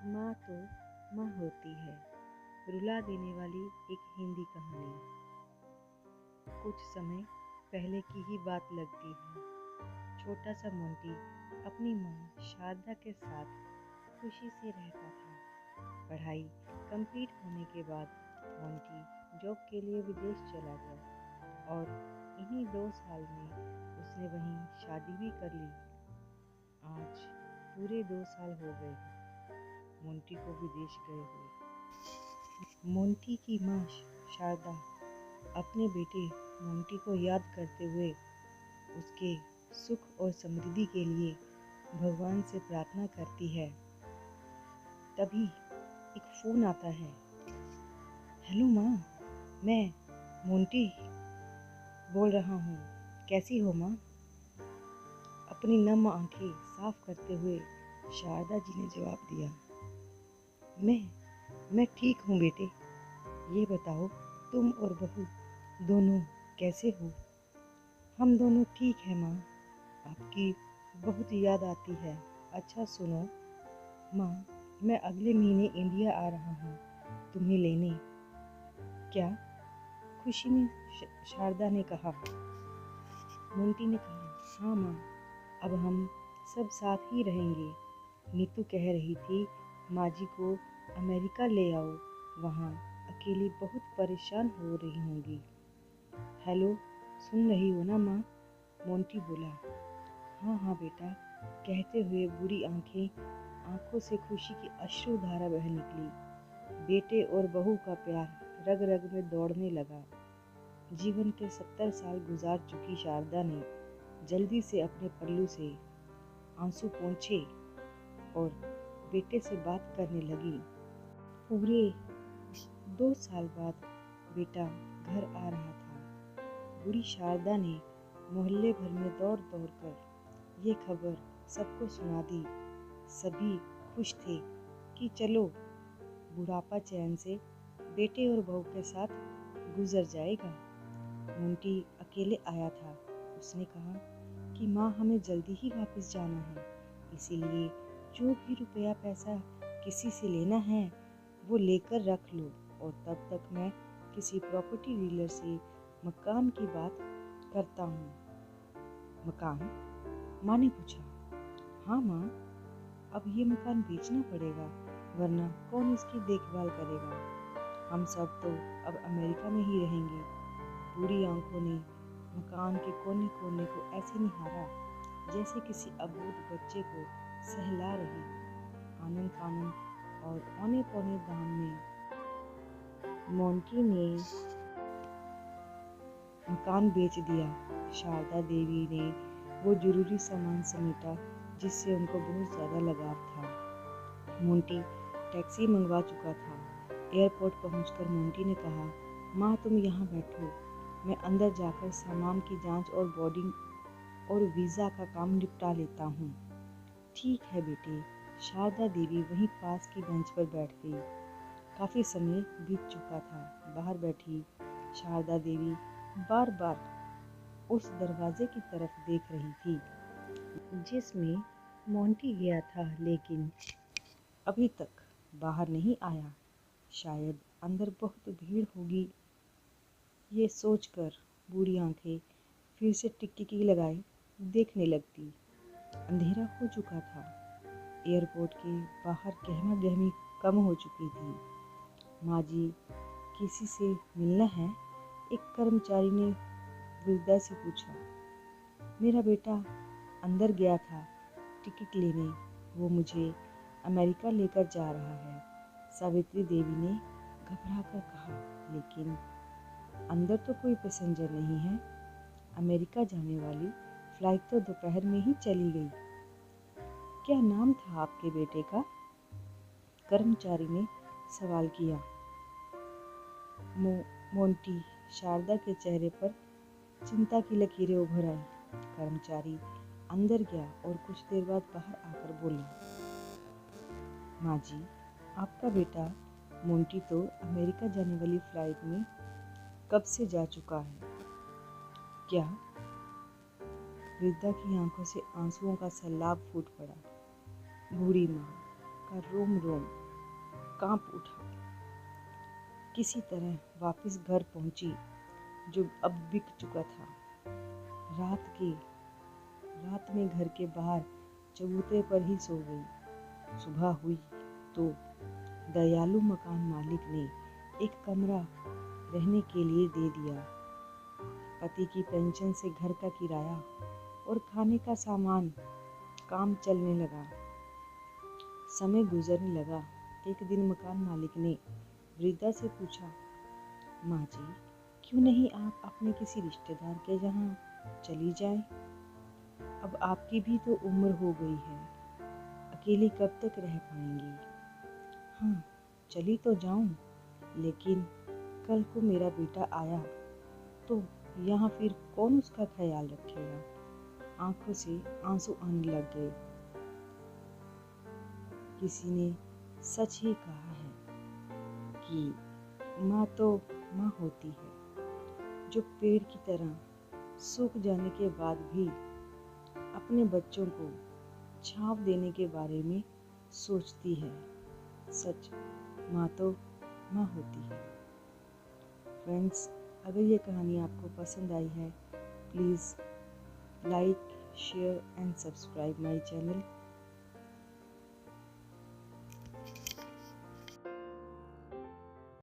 माँ तो माँ होती है। रुला देने वाली एक हिंदी कहानी। कुछ समय पहले की ही बात लगती है। छोटा सा मोंटी अपनी माँ शारदा के साथ खुशी से रहता था। पढ़ाई कंप्लीट होने के बाद मोंटी जॉब के लिए विदेश चला गया और इन्हीं 2 साल में उसने वहीं शादी भी कर ली। आज पूरे 2 साल हो गए मोंटी को विदेश गए हुए। मोंटी की माँ शारदा अपने बेटे मोंटी को याद करते हुए उसके सुख और समृद्धि के लिए भगवान से प्रार्थना करती है। तभी एक फोन आता है। हेलो माँ, मैं मोंटी बोल रहा हूँ। कैसी हो माँ? अपनी नम आंखें साफ करते हुए शारदा जी ने जवाब दिया। मैं ठीक हूँ बेटे। ये बताओ तुम और बहू दोनों कैसे हो? हम दोनों ठीक हैं माँ। आपकी बहुत याद आती है। अच्छा सुनो माँ, मैं अगले महीने इंडिया आ रहा हूँ तुम्हें लेने। क्या? खुशी में शारदा ने कहा। मोंटी ने कहा, हाँ माँ, अब हम सब साथ ही रहेंगे। नीतू कह रही थी माँ जी को अमेरिका ले आओ, वहाँ अकेली बहुत परेशान हो रही होंगी। हेलो, सुन रही हो ना माँ? मोंटी बोला। हाँ हाँ बेटा, कहते हुए बुरी आंखों से खुशी की अश्रुधारा बह निकली। बेटे और बहू का प्यार रग रग में दौड़ने लगा। जीवन के 70 साल गुजार चुकी शारदा ने जल्दी से अपने पल्लू से आंसू पोंछे और बेटे से बात करने लगी। पूरे 2 साल बाद बेटा घर आ रहा था। बूढ़ी शारदा ने मोहल्ले भर में दौड़ दौड़ कर ये खबर सबको सुना दी। सभी खुश थे कि चलो बुढ़ापा चैन से बेटे और बहू के साथ गुजर जाएगा। मोंटी अकेले आया था। उसने कहा कि माँ, हमें जल्दी ही वापस जाना है, इसीलिए जो भी रुपया पैसा किसी से लेना है वो लेकर रख लो, और तब तक मैं किसी प्रॉपर्टी डीलर से मकान की बात करता हूँ। मकान? माँ ने पूछा। हाँ माँ, अब ये मकान बेचना पड़ेगा, वरना कौन इसकी देखभाल करेगा? हम सब तो अब अमेरिका में ही रहेंगे। बूढ़ी आंखों ने मकान के कोने कोने को ऐसे निहारा जैसे किसी अबूझ बच्चे को सहला रही। आनन फानन और औने पौने दाम में मोंटी ने मकान बेच दिया। शारदा देवी ने वो जरूरी सामान समेटा जिससे उनको बहुत ज़्यादा लगाव था। मोंटी टैक्सी मंगवा चुका था। एयरपोर्ट पहुंचकर मोंटी ने कहा, माँ तुम यहाँ बैठो, मैं अंदर जाकर सामान की जांच और बोर्डिंग और वीज़ा का काम निपटा लेता हूँ। ठीक है बेटे। शारदा देवी वहीं पास की बेंच पर बैठ गई। काफ़ी समय बीत चुका था। बाहर बैठी शारदा देवी बार बार उस दरवाजे की तरफ देख रही थी जिसमें मोंटी गया था, लेकिन अभी तक बाहर नहीं आया। शायद अंदर बहुत भीड़ होगी। ये सोचकर बूढ़ी आंखें फिर से टिकटिकी लगाए देखने लगती। अंधेरा हो चुका था। एयरपोर्ट के बाहर गहमा गहमी कम हो चुकी थी। माँ जी, किसी से मिलना है? एक कर्मचारी ने वृद्धा से पूछा। मेरा बेटा अंदर गया था टिकट लेने, वो मुझे अमेरिका लेकर जा रहा है, सावित्री देवी ने घबराकर कहा। लेकिन अंदर तो कोई पैसेंजर नहीं है। अमेरिका जाने वाली फ्लाइट तो दोपहर में ही चली गई। क्या नाम था आपके बेटे का? कर्मचारी ने सवाल किया। मोंटी। शारदा के चेहरे पर चिंता की लकीरें उभर आई। कर्मचारी अंदर गया और कुछ देर बाद बाहर आकर बोला, माँ जी, आपका बेटा मोंटी तो अमेरिका जाने वाली फ्लाइट में कब से जा चुका है। क्या? वृद्धा की आंखों से आंसुओं का सैलाब फूट पड़ा। बूढ़ी माँ का रोम रोम कांप उठा। किसी तरह वापस घर पहुंची जो अब बिक चुका था। रात में घर के बाहर चबूतरे पर ही सो गई। सुबह हुई तो दयालु मकान मालिक ने एक कमरा रहने के लिए दे दिया। पति की पेंशन से घर का किराया और खाने का सामान काम चलने लगा। समय गुजरने लगा। एक दिन मकान मालिक ने वृद्धा से पूछा, माँ जी, क्यों नहीं आप अपने किसी रिश्तेदार के यहाँ चली जाएं? अब आपकी भी तो उम्र हो गई है, अकेली कब तक रह पाएंगी? हाँ, चली तो जाऊं, लेकिन कल को मेरा बेटा आया तो यहाँ फिर कौन उसका ख्याल रखेगा? आंखों से आंसू आने लग गए। किसी ने सच ही कहा है कि माँ तो माँ होती है, जो पेड़ की तरह सूख जाने के बाद भी अपने बच्चों को छांव देने के बारे में सोचती है। सच, माँ तो माँ होती है। फ्रेंड्स, अगर ये कहानी आपको पसंद आई है, please like, share and subscribe my channel.